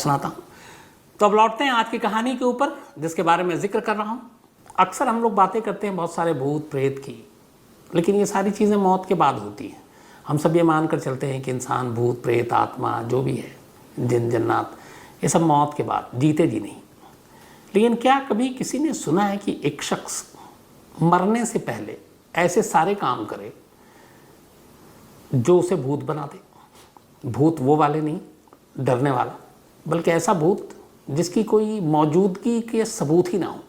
सुनाता हूँ। तो अब लौटते हैं आज की कहानी के ऊपर जिसके बारे में जिक्र कर रहा हूँ। अक्सर हम लोग बातें करते हैं बहुत सारे भूत प्रेत की, लेकिन ये सारी चीज़ें मौत के बाद होती हैं। हम सब ये मानकर चलते हैं कि इंसान भूत प्रेत आत्मा जो भी है, जिन जन्नात, ये सब मौत के बाद, जीते जी नहीं। लेकिन क्या कभी किसी ने सुना है कि एक शख्स मरने से पहले ऐसे सारे काम करे जो उसे भूत बना दे? भूत वो वाले नहीं, डरने वाला, बल्कि ऐसा भूत जिसकी कोई मौजूदगी के सबूत ही ना हो।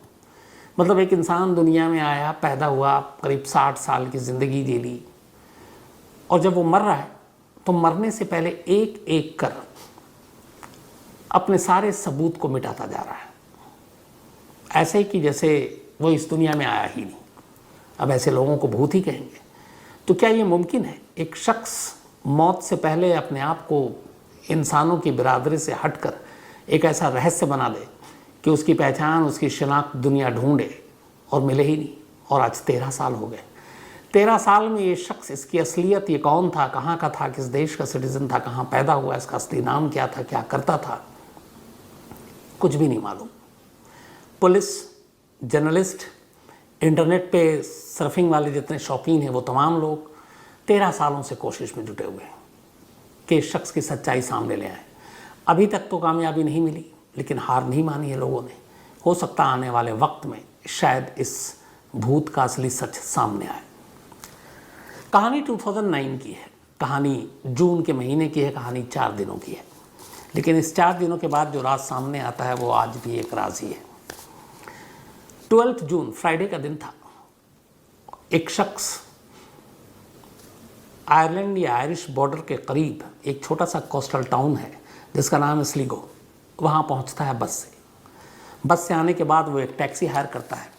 मतलब एक इंसान दुनिया में आया, पैदा हुआ, करीब 60 साल की ज़िंदगी जी ली, और जब वो मर रहा है तो मरने से पहले एक एक कर अपने सारे सबूत को मिटाता जा रहा है, ऐसे ही कि जैसे वो इस दुनिया में आया ही नहीं। अब ऐसे लोगों को भूत ही कहेंगे। तो क्या ये मुमकिन है एक शख्स मौत से पहले अपने आप को इंसानों की बिरादरी से हटकर एक ऐसा रहस्य बना दे कि उसकी पहचान, उसकी शिनाख्त दुनिया ढूंढे और मिले ही नहीं? और आज 13 साल हो गए। 13 साल में ये शख्स, इसकी असलियत, ये कौन था, कहाँ का था, किस देश का सिटीजन था, कहाँ पैदा हुआ, इसका असली नाम क्या था, क्या करता था, कुछ भी नहीं मालूम। पुलिस, जर्नलिस्ट, इंटरनेट पे सर्फिंग वाले जितने शौकीन हैं, वो तमाम लोग 13 सालों से कोशिश में जुटे हुए हैं कि इस शख्स की सच्चाई सामने ले आए। अभी तक तो कामयाबी नहीं मिली, लेकिन हार नहीं मानी है लोगों ने। हो सकता आने वाले वक्त में शायद इस भूत का असली सच सामने आए। कहानी 2009 की है, कहानी जून के महीने की है, कहानी 4 दिनों की है। लेकिन इस 4 दिनों के बाद जो राज सामने आता है वो आज भी एक राज ही है। 12 जून फ्राइडे का दिन था। एक शख्स आयरलैंड या आयरिश बॉर्डर के करीब एक छोटा सा कोस्टल टाउन है जिसका नाम है स्लिगो। वहाँ पहुँचता है बस से। बस से आने के बाद वो एक टैक्सी हायर करता है।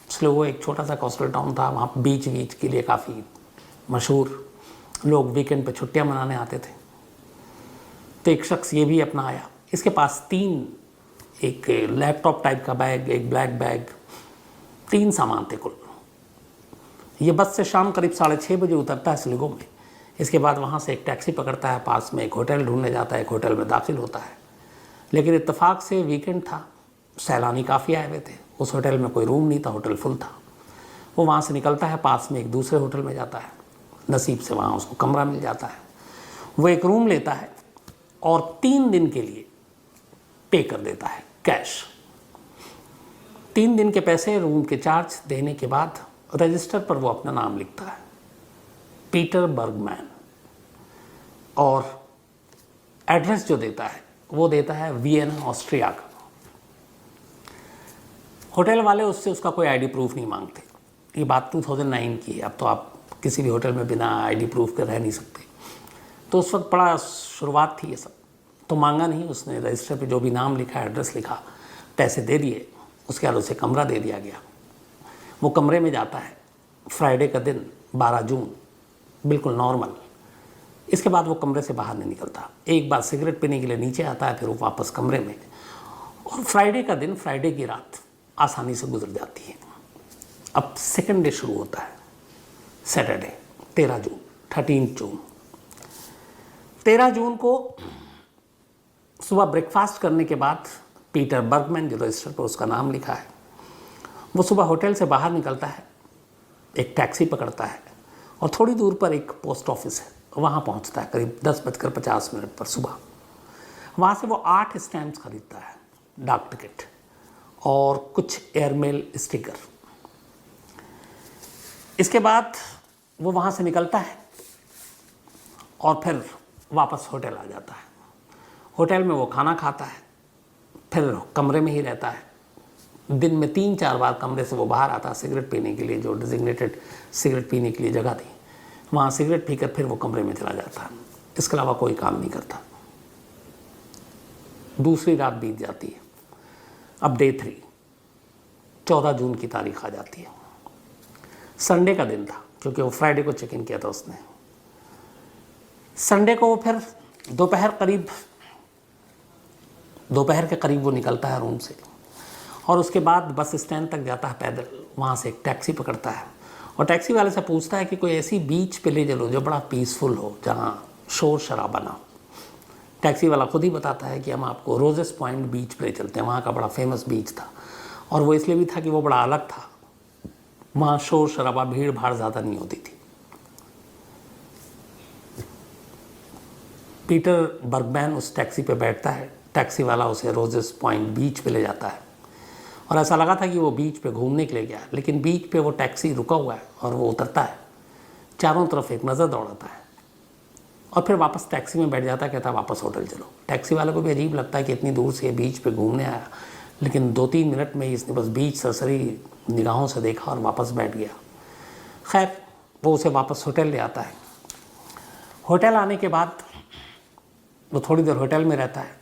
स्लिगो एक छोटा सा कोस्टल टाउन था, वहाँ बीच के लिए काफ़ी मशहूर, लोग वीकेंड पे छुट्टियाँ मनाने आते थे। तो एक शख्स ये भी अपना आया। इसके पास 3, एक लैपटॉप टाइप का बैग, एक ब्लैक बैग, 3 सामान थे कुल। ये बस से शाम करीब 6:30 बजे उतरता है स्लिगो में। इसके बाद वहाँ से एक टैक्सी पकड़ता है, पास में एक होटल ढूंढने जाता है, एक होटल में दाखिल होता है। लेकिन इत्तेफाक से वीकेंड था, सैलानी काफ़ी आए हुए थे। उस होटल में कोई रूम नहीं था, होटल फुल था। वो वहाँ से निकलता है, पास में एक दूसरे होटल में जाता है। नसीब से वहाँ उसको कमरा मिल जाता है। वो एक रूम लेता है और 3 दिन के लिए पे कर देता है कैश। 3 दिन के पैसे, रूम के चार्ज देने के बाद रजिस्टर पर वो अपना नाम लिखता है, पीटर बर्गमैन। और एड्रेस जो देता है वो देता है वियना, ऑस्ट्रिया का। होटल वाले उससे उसका कोई आईडी प्रूफ नहीं मांगते। ये बात 2009 की है। अब तो आप किसी भी होटल में बिना आईडी प्रूफ के रह नहीं सकते। तो उस वक्त बड़ा शुरुआत थी ये सब। तो मांगा नहीं उसने, रजिस्टर पे जो भी नाम लिखा, एड्रेस लिखा, पैसे दे दिए। उसके बाद उसे कमरा दे दिया गया। वो कमरे में जाता है। फ्राइडे का दिन 12 जून, बिल्कुल नॉर्मल। इसके बाद वो कमरे से बाहर नहीं निकलता। एक बार सिगरेट पीने के लिए नीचे आता है, फिर वो वापस कमरे में। और फ्राइडे का दिन, फ्राइडे की रात आसानी से गुजर जाती है। अब सेकंड डे शुरू होता है, सैटरडे 13 जून, 13 जून। 13 जून को सुबह ब्रेकफास्ट करने के बाद पीटर बर्गमैन, जो रजिस्टर पर उसका नाम लिखा है, वो सुबह होटल से बाहर निकलता है, एक टैक्सी पकड़ता है और थोड़ी दूर पर एक पोस्ट ऑफिस है, वहाँ पहुँचता है करीब 10:50 पर सुबह। वहाँ से वो 8 स्टैम्प्स खरीदता है, डाक टिकट और कुछ एयरमेल स्टिकर। इसके बाद वो वहाँ से निकलता है और फिर वापस होटल आ जाता है। होटल में वो खाना खाता है, फिर कमरे में ही रहता है। दिन में 3-4 बार कमरे से वो बाहर आता है सिगरेट पीने के लिए, जो डिजिग्नेटेड सिगरेट पीने के लिए जगह थी। वहाँ सिगरेट पीकर फिर वो कमरे में चला जाता है। इसके अलावा कोई काम नहीं करता। दूसरी रात बीत जाती है। अब डे 3, 14 जून की तारीख आ जाती है। संडे का दिन था, क्योंकि वो फ्राइडे को चेक इन किया था उसने। संडे को वो फिर दोपहर के करीब वो निकलता है रूम से और उसके बाद बस स्टैंड तक जाता है पैदल। वहाँ से एक टैक्सी पकड़ता है और टैक्सी वाले से पूछता है कि कोई ऐसी बीच पे ले चलो जो बड़ा पीसफुल हो, जहाँ शोर शराबा ना हो। टैक्सी वाला खुद ही बताता है कि हम आपको रोजेस पॉइंट बीच पे चलते हैं, वहाँ का बड़ा फेमस बीच था, और वो इसलिए भी था कि वो बड़ा अलग था, वहाँ शोर शराबा भीड़ भाड़ ज़्यादा नहीं होती थी। पीटर बर्गमैन उस टैक्सी पे बैठता है, टैक्सी वाला उसे रोजेस पॉइंट बीच पे ले जाता है, और ऐसा लगा था कि वो बीच पे घूमने के लिए गया, लेकिन बीच पे वो टैक्सी रुका हुआ है और वो उतरता है, चारों तरफ एक नज़र दौड़ाता है और फिर वापस टैक्सी में बैठ जाता है, कहता है वापस होटल चलो। टैक्सी वाले को भी अजीब लगता है कि इतनी दूर से बीच पे घूमने आया, लेकिन 2-3 मिनट में ही इसने बस बीच सरसरी निगाहों से देखा और वापस बैठ गया। खैर वो उसे वापस होटल ले आता है। होटल आने के बाद वो थोड़ी देर होटल में रहता है,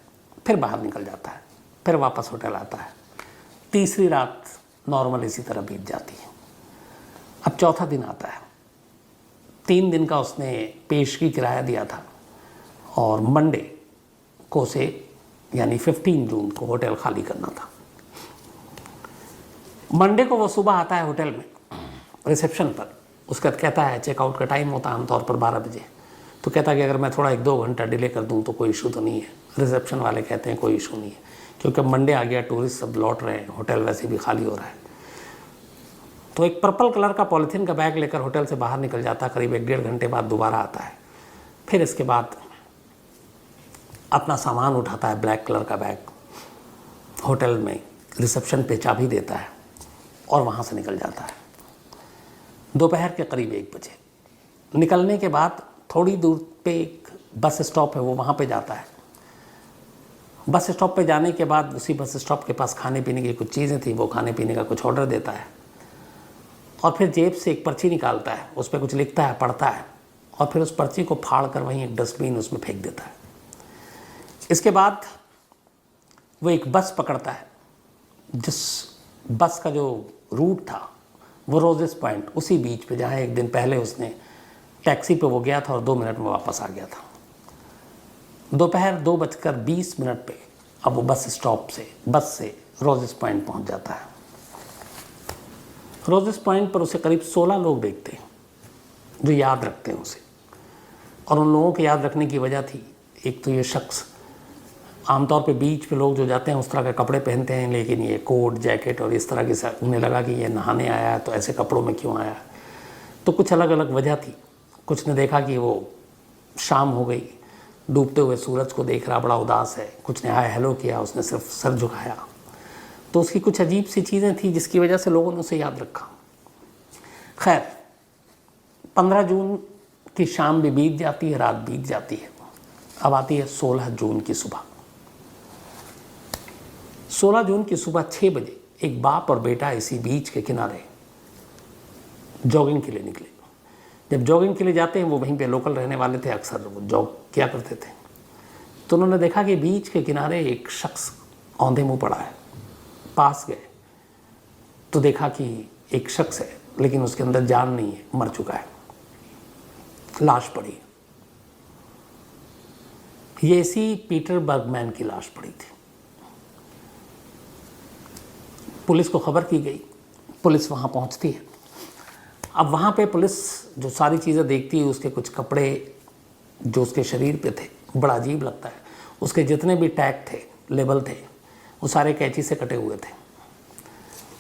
फिर बाहर निकल जाता है, फिर वापस होटल आता है। तीसरी रात नॉर्मल इसी तरह बीत जाती है। अब चौथा दिन आता है। 3 दिन का उसने पेशगी किराया दिया था और मंडे को उसे यानी 15 जून को होटल खाली करना था। मंडे को वो सुबह आता है होटल में रिसेप्शन पर, उसका कहता है चेकआउट का टाइम होता है आमतौर पर 12 बजे, तो कहता है कि अगर मैं थोड़ा 1-2 घंटा डिले कर दूं तो कोई इशू तो नहीं है। रिसेप्शन वाले कहते हैं कोई इशू नहीं है, क्योंकि मंडे आ गया, टूरिस्ट सब लौट रहे हैं, होटल वैसे भी खाली हो रहा है। तो एक पर्पल कलर का पॉलीथीन का बैग लेकर होटल से बाहर निकल जाता है। करीब 1-1.5 घंटे बाद दोबारा आता है। फिर इसके बाद अपना सामान उठाता है, ब्लैक कलर का बैग, होटल में रिसेप्शन पे चाबी देता है और वहाँ से निकल जाता है। दोपहर के करीब 1 बजे निकलने के बाद थोड़ी दूर पे एक बस स्टॉप है, वो वहाँ पे जाता है। बस स्टॉप पे जाने के बाद उसी बस स्टॉप के पास खाने पीने की कुछ चीज़ें थी, वो खाने पीने का कुछ ऑर्डर देता है और फिर जेब से एक पर्ची निकालता है, उस पर कुछ लिखता है, पढ़ता है और फिर उस पर्ची को फाड़ कर वहीं एक डस्टबिन उसमें फेंक देता है। इसके बाद वो एक बस पकड़ता है, जिस बस का जो रूट था वो रोजेस पॉइंट उसी बीच पे जहाँ एक दिन पहले उसने टैक्सी पे वो गया था और 2 मिनट में वापस आ गया था। दोपहर 2:20 पे अब वो बस से रोजेस पॉइंट पहुंच जाता है। रोजेस पॉइंट पर उसे करीब 16 लोग देखते हैं जो याद रखते हैं उसे, और उन लोगों के याद रखने की वजह थी, एक तो ये शख्स आमतौर पे बीच पे लोग जो जाते हैं उस तरह के कपड़े पहनते हैं, लेकिन ये कोट जैकेट और इस तरह की, उन्हें लगा कि ये नहाने आया है तो ऐसे कपड़ों में क्यों आया। तो कुछ अलग अलग वजह थी। कुछ ने देखा कि वो शाम हो गई, डूबते हुए सूरज को देख रहा, बड़ा उदास है। कुछ ने हाय हेलो किया, उसने सिर्फ सर झुकाया। तो उसकी कुछ अजीब सी चीज़ें थी जिसकी वजह से लोगों ने उसे याद रखा। खैर 15 जून की शाम भी बीत जाती है, रात बीत जाती है। अब आती है 16 जून की सुबह। 16 जून की सुबह 6 बजे एक बाप और बेटा इसी बीच के किनारे जॉगिंग के लिए निकले। जब जॉगिंग के लिए जाते हैं, वो वहीं पे लोकल रहने वाले थे, अक्सर वो जॉग किया करते थे, तो उन्होंने देखा कि बीच के किनारे एक शख्स औंधे मुंह पड़ा है। पास गए तो देखा कि एक शख्स है, लेकिन उसके अंदर जान नहीं है, मर चुका है, लाश पड़ी। ये इसी पीटर बर्गमैन की लाश पड़ी थी। पुलिस को खबर की गई, पुलिस वहाँ पहुँचती है। अब वहाँ पे पुलिस जो सारी चीज़ें देखती है, उसके कुछ कपड़े जो उसके शरीर पे थे, बड़ा अजीब लगता है। उसके जितने भी टैग थे, लेबल थे, वो सारे कैंची से कटे हुए थे।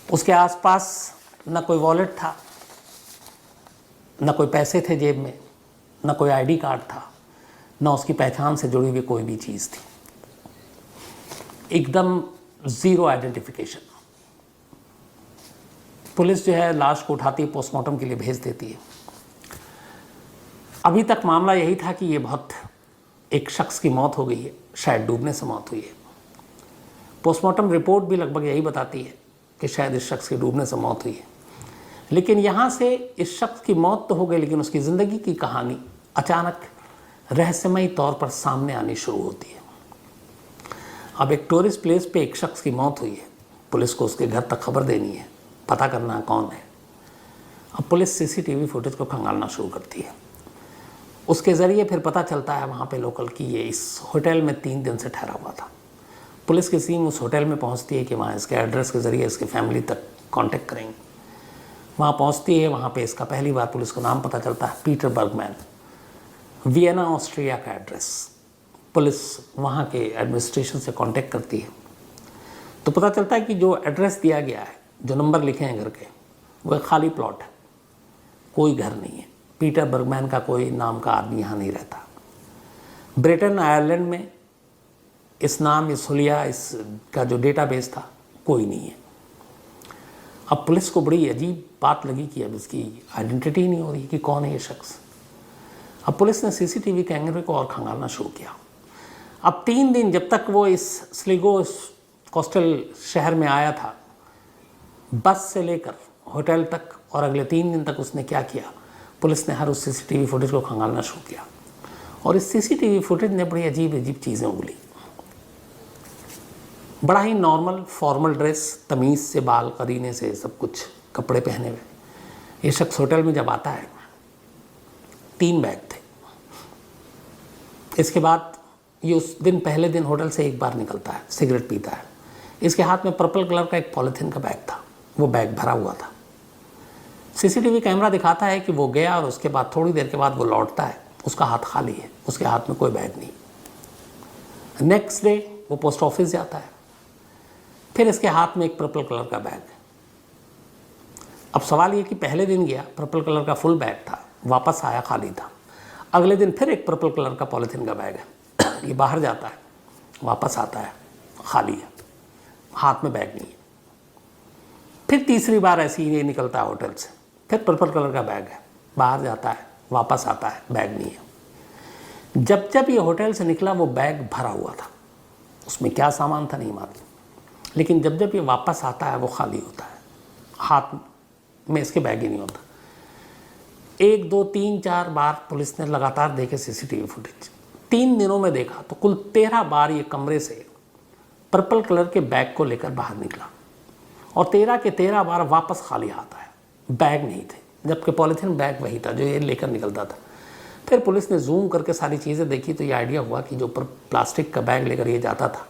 उसके आसपास न कोई वॉलेट था, न कोई पैसे थे जेब में, न कोई आईडी कार्ड था, न उसकी पहचान से जुड़ी हुई कोई भी चीज़ थी। एकदम ज़ीरो आइडेंटिफिकेशन। पुलिस जो है लाश को उठाती है, पोस्टमार्टम के लिए भेज देती है। अभी तक मामला यही था कि ये बहुत एक शख्स की मौत हो गई है, शायद डूबने से मौत हुई है। पोस्टमार्टम रिपोर्ट भी लगभग यही बताती है कि शायद इस शख्स की डूबने से मौत हुई है। लेकिन यहाँ से इस शख्स की मौत तो हो गई, लेकिन उसकी ज़िंदगी की कहानी अचानक रहस्यमयी तौर पर सामने आनी शुरू होती है। अब एक टूरिस्ट प्लेस पे एक शख्स की मौत हुई है, पुलिस को उसके घर तक खबर देनी है, पता करना है कौन है। अब पुलिस सीसीटीवी फुटेज को खंगालना शुरू करती है। उसके ज़रिए फिर पता चलता है वहाँ पे लोकल की ये इस होटल में 3 दिन से ठहरा हुआ था। पुलिस की टीम उस होटल में पहुँचती है कि वहाँ इसके एड्रेस के ज़रिए इसकी फैमिली तक कांटेक्ट करेंगे। वहाँ पहुँचती है, वहाँ पे इसका पहली बार पुलिस को नाम पता चलता है, पीटर बर्गमैन, वियना ऑस्ट्रिया का एड्रेस। पुलिस वहाँ के एडमिनिस्ट्रेशन से कांटेक्ट करती है तो पता चलता है कि जो एड्रेस दिया गया है, जो नंबर लिखे हैं घर के, वो एक खाली प्लॉट है, कोई घर नहीं है। पीटर बर्गमैन का कोई नाम का आदमी यहाँ नहीं रहता। ब्रिटेन आयरलैंड में इस नाम, इस हुलिया, इसका जो डेटाबेस था, कोई नहीं है। अब पुलिस को बड़ी अजीब बात लगी कि अब इसकी आइडेंटिटी नहीं हो रही कि कौन है ये शख्स। अब पुलिस ने सीसीटीवी कैमरे को और खंगालना शुरू किया। अब 3 दिन जब तक वो इस स्लिगो कोस्टल शहर में आया था, बस से लेकर होटल तक, और अगले 3 दिन तक उसने क्या किया, पुलिस ने हर उस सीसीटीवी फुटेज को खंगालना शुरू किया। और इस सीसीटीवी फुटेज ने बड़ी अजीब अजीब चीज़ें उगली। बड़ा ही नॉर्मल फॉर्मल ड्रेस, तमीज़ से, बाल करीने से, सब कुछ कपड़े पहने हुए ये शख्स होटल में जब आता है, 3 बैग थे। इसके बाद ये उस दिन, पहले दिन होटल से एक बार निकलता है, सिगरेट पीता है। इसके हाथ में पर्पल कलर का एक पॉलीथीन का बैग था, वो बैग भरा हुआ था। सीसीटीवी कैमरा दिखाता है कि वो गया और उसके बाद थोड़ी देर के बाद वो लौटता है, उसका हाथ खाली है, उसके हाथ में कोई बैग नहीं। नेक्स्ट डे वो पोस्ट ऑफिस जाता है, फिर इसके हाथ में एक पर्पल कलर का बैग है। अब सवाल ये कि पहले दिन गया, पर्पल कलर का फुल बैग था, वापस आया खाली था। अगले दिन फिर एक पर्पल कलर का पॉलीथीन का बैग है, ये बाहर जाता है, वापस आता है, खाली है, हाथ में बैग नहीं है। फिर तीसरी बार ऐसे ही ये निकलता है होटल से, फिर पर्पल कलर का बैग है, बाहर जाता है, वापस आता है, बैग नहीं है। जब जब ये होटल से निकला वो बैग भरा हुआ था, उसमें क्या सामान था नहीं मालूम, लेकिन जब जब ये वापस आता है वो खाली होता है, हाथ में इसके बैग ही नहीं होता। 1, 2, 3, 4 बार पुलिस ने लगातार देखे सीसीटीवी फुटेज। 3 दिनों में देखा तो कुल 13 बार ये कमरे से पर्पल कलर के बैग को लेकर बाहर निकला और 13 के 13 बार वापस खाली हाथ आया, बैग नहीं थे, जबकि पॉलीथीन बैग वही था जो ये लेकर निकलता था। फिर पुलिस ने जूम करके सारी चीज़ें देखी तो ये आइडिया हुआ कि जो प्लास्टिक का बैग लेकर ये जाता था,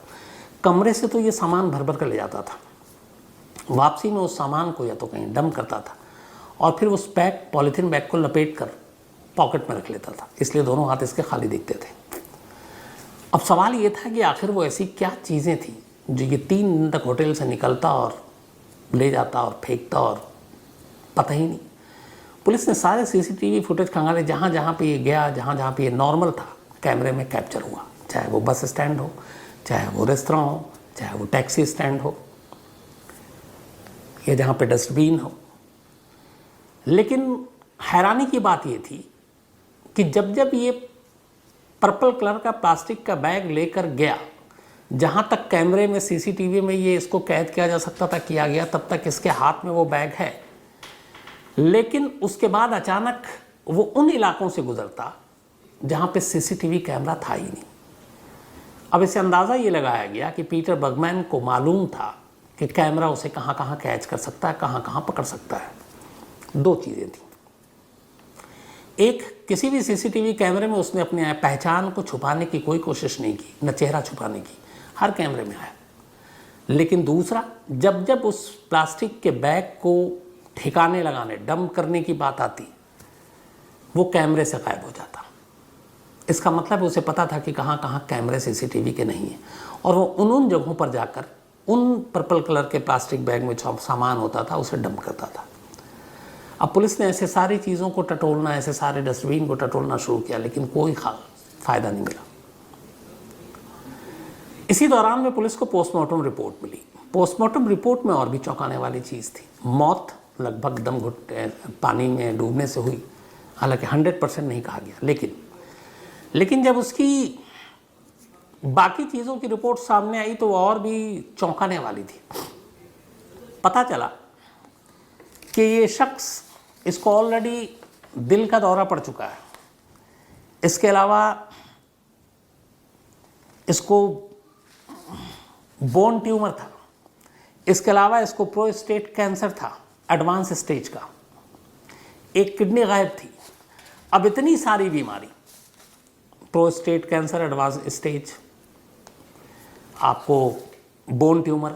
कमरे से तो ये सामान भर भर कर ले जाता था, वापसी में उस सामान को या तो कहीं डंप करता था और फिर उस बैग, पॉलीथीन बैग को लपेट कर पॉकेट में रख लेता था, इसलिए दोनों हाथ इसके खाली दिखते थे। अब सवाल ये था कि आखिर वो ऐसी क्या चीज़ें थी जो ये 3 दिन तक होटल से निकलता और ले जाता और फेंकता और पता ही नहीं। पुलिस ने सारे सीसीटीवी फुटेज खंगाले, जहाँ जहाँ पे ये गया, जहाँ जहाँ पे ये नॉर्मल था, कैमरे में कैप्चर हुआ, चाहे वो बस स्टैंड हो, चाहे वो रेस्तरां हो, चाहे वो टैक्सी स्टैंड हो, या जहाँ पे डस्टबिन हो। लेकिन हैरानी की बात ये थी कि जब जब ये पर्पल कलर का प्लास्टिक का बैग लेकर गया, जहाँ तक कैमरे में, सीसीटीवी में ये इसको कैद किया जा सकता था किया गया, तब तक इसके हाथ में वो बैग है। लेकिन उसके बाद अचानक वो उन इलाकों से गुजरता जहाँ पे सीसीटीवी कैमरा था ही नहीं। अब इससे अंदाज़ा ये लगाया गया कि पीटर बर्गमैन को मालूम था कि कैमरा उसे कहाँ कहाँ कैच कर सकता है, कहाँ कहाँ पकड़ सकता है। 2 चीज़ें थी। एक, किसी भी सीसीटीवी कैमरे में उसने अपने पहचान को छुपाने की कोई कोशिश नहीं की, न चेहरा छुपाने की, हर कैमरे में आया। लेकिन दूसरा, जब जब उस प्लास्टिक के बैग को ठिकाने लगाने, डंप करने की बात आती, वो कैमरे से गायब हो जाता। इसका मतलब उसे पता था कि कहाँ कहाँ कैमरे सीसीटीवी के नहीं हैं, और वो उन जगहों पर जाकर उन पर्पल कलर के प्लास्टिक बैग में जो सामान होता था उसे डंप करता था। अब पुलिस ने ऐसे सारी चीज़ों को टटोलना, ऐसे सारे डस्टबिन को टटोलना शुरू किया, लेकिन कोई फ़ायदा नहीं मिला। इसी दौरान में पुलिस को पोस्टमार्टम रिपोर्ट मिली। पोस्टमार्टम रिपोर्ट में और भी चौंकाने वाली चीज़ थी। मौत लगभग दम घुटने, पानी में डूबने से हुई, हालांकि 100% नहीं कहा गया, लेकिन जब उसकी बाकी चीज़ों की रिपोर्ट सामने आई तो और भी चौंकाने वाली थी। पता चला कि ये शख्स, इसको ऑलरेडी दिल का दौरा पड़ चुका है, इसके अलावा इसको बोन ट्यूमर था, इसके अलावा इसको प्रोस्टेट कैंसर था एडवांस स्टेज का, एक किडनी गायब थी। अब इतनी सारी बीमारी, प्रोस्टेट कैंसर एडवांस स्टेज, आपको बोन ट्यूमर,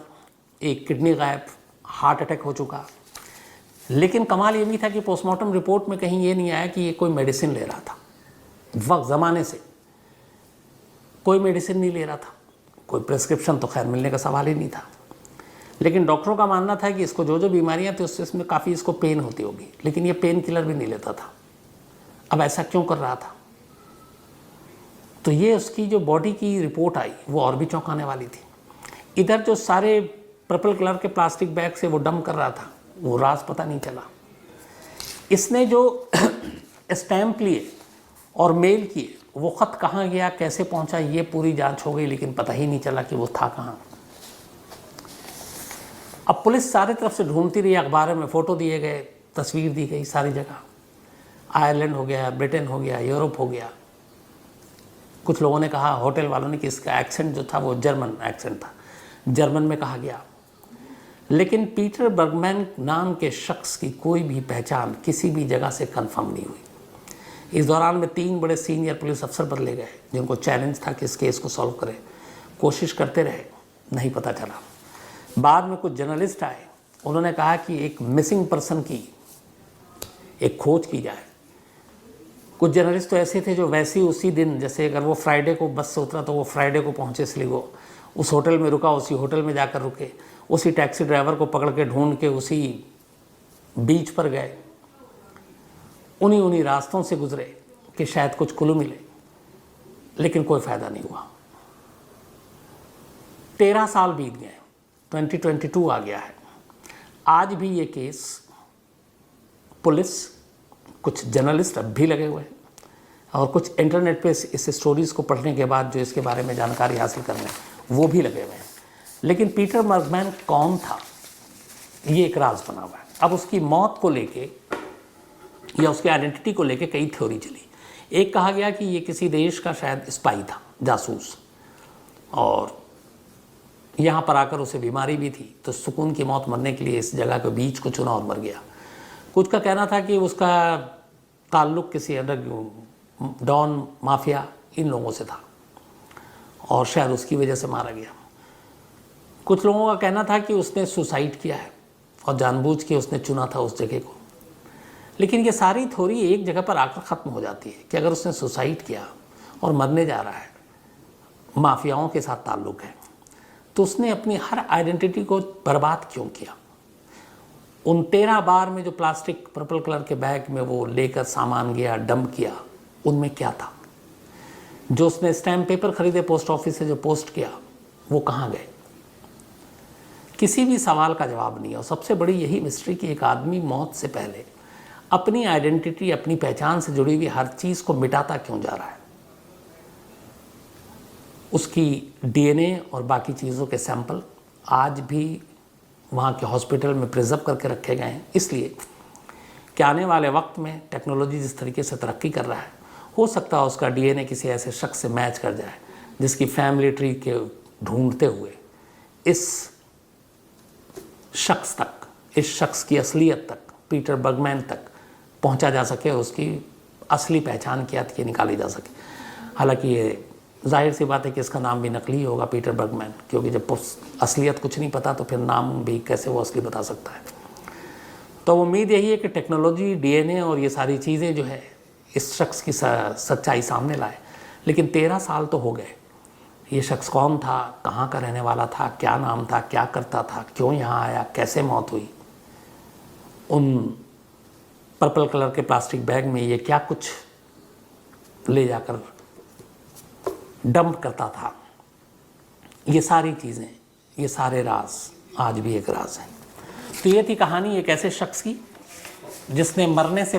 एक किडनी गायब, हार्ट अटैक हो चुका। लेकिन कमाल ये भी था कि पोस्टमार्टम रिपोर्ट में कहीं ये नहीं आया कि ये कोई मेडिसिन ले रहा था। वक्त ज़माने से कोई मेडिसिन नहीं ले रहा था, कोई प्रिस्क्रिप्शन तो खैर मिलने का सवाल ही नहीं था, लेकिन डॉक्टरों का मानना था कि इसको जो जो बीमारियां थी उससे इसमें काफ़ी इसको पेन होती होगी, लेकिन ये पेन किलर भी नहीं लेता था। अब ऐसा क्यों कर रहा था? तो ये उसकी जो बॉडी की रिपोर्ट आई वो और भी चौंकाने वाली थी। इधर जो सारे पर्पल कलर के प्लास्टिक बैग से वो डंप कर रहा था, वो राज पता नहीं चला। इसने जो स्टैम्प लिए और मेल किए, वो ख़त कहाँ गया, कैसे पहुँचा, ये पूरी जांच हो गई, लेकिन पता ही नहीं चला कि वो था कहाँ। अब पुलिस सारे तरफ से ढूंढती रही, अखबार में फ़ोटो दिए गए, तस्वीर दी गई सारी जगह। आयरलैंड हो गया, ब्रिटेन हो गया, यूरोप हो गया। कुछ लोगों ने कहा, होटल वालों ने, कि इसका एक्सेंट जो था वो जर्मन एक्सेंट था, जर्मन में कहा गया। लेकिन पीटर बर्गमैन नाम के शख्स की कोई भी पहचान किसी भी जगह से कंफर्म नहीं हुई। इस दौरान में 3 बड़े सीनियर पुलिस अफसर बदले गए, जिनको चैलेंज था कि इस केस को सॉल्व करें। कोशिश करते रहे, नहीं पता चला। बाद में कुछ जर्नलिस्ट आए, उन्होंने कहा कि एक मिसिंग पर्सन की एक खोज की जाए। कुछ जर्नलिस्ट तो ऐसे थे जो वैसे ही उसी दिन, जैसे अगर वो फ्राइडे को बस से उतरा तो वो फ्राइडे को पहुँचे, इसलिए वो उस होटल में रुका, उसी होटल में जाकर रुके, उसी टैक्सी ड्राइवर को पकड़ के ढूंढ के उसी बीच पर गए, उन्हीं रास्तों से गुजरे कि शायद कुछ क्लू मिले, लेकिन कोई फ़ायदा नहीं हुआ। 13 साल बीत गए, 2022 आ गया है। आज भी ये केस, पुलिस, कुछ जर्नलिस्ट अब भी लगे हुए हैं, और कुछ इंटरनेट पे इस स्टोरीज़ को पढ़ने के बाद जो इसके बारे में जानकारी हासिल करने, वो भी लगे हुए हैं। लेकिन पीटर बर्गमैन कौन था, ये एक राज बना हुआ है। अब उसकी मौत को लेके या उसकी आइडेंटिटी को लेके कई थ्योरी चली। एक कहा गया कि ये किसी देश का शायद स्पाई था, जासूस, और यहाँ पर आकर उसे बीमारी भी थी, तो सुकून की मौत मरने के लिए इस जगह के बीच को चुना और मर गया। कुछ का कहना था कि उसका ताल्लुक़ किसी अंडर डॉन, माफिया, इन लोगों से था और शायद उसकी वजह से मारा गया। कुछ लोगों का कहना था कि उसने सुसाइड किया है और जानबूझ के उसने चुना था उस जगह को। लेकिन ये सारी थ्योरी एक जगह पर आकर ख़त्म हो जाती है कि अगर उसने सुसाइड किया और मरने जा रहा है, माफियाओं के साथ ताल्लुक़ है, तो उसने अपनी हर आइडेंटिटी को बर्बाद क्यों किया? उन 13 बार में जो प्लास्टिक पर्पल कलर के बैग में वो लेकर सामान गया, डंप किया, उनमें क्या था? जो उसने स्टैम्प पेपर खरीदे पोस्ट ऑफिस से, जो पोस्ट किया, वो कहाँ गए? किसी भी सवाल का जवाब नहीं है। और सबसे बड़ी यही मिस्ट्री कि एक आदमी मौत से पहले अपनी आइडेंटिटी, अपनी पहचान से जुड़ी हुई हर चीज़ को मिटाता क्यों जा रहा है? उसकी डीएनए और बाकी चीज़ों के सैंपल आज भी वहाँ के हॉस्पिटल में प्रिजर्व करके रखे गए हैं, इसलिए कि आने वाले वक्त में टेक्नोलॉजी जिस तरीके से तरक्की कर रहा है, हो सकता है उसका डीएनए किसी ऐसे शख्स से मैच कर जाए जिसकी फैमिली ट्री के ढूंढते हुए इस शख्स तक, इस शख्स की असलियत तक, पीटर बर्गमैन तक पहुंचा जा सके, उसकी असली पहचान क्या थी निकाली जा सके। हालांकि ये जाहिर सी बात है कि इसका नाम भी नकली होगा, पीटर बर्गमैन, क्योंकि जब असलियत कुछ नहीं पता तो फिर नाम भी कैसे वो असली बता सकता है। तो उम्मीद यही है कि टेक्नोलॉजी, डीएनए और ये सारी चीज़ें जो है इस शख्स की सच्चाई सामने लाए। लेकिन 13 साल तो हो गए। ये शख्स कौन था, कहाँ का रहने वाला था, क्या नाम था, क्या करता था, क्यों यहाँ आया, कैसे मौत हुई, उन पर्पल कलर के प्लास्टिक बैग में ये क्या कुछ ले जाकर डंप करता था, ये सारी चीज़ें, ये सारे राज आज भी एक राज हैं। तो ये थी कहानी एक ऐसे शख्स की जिसने मरने से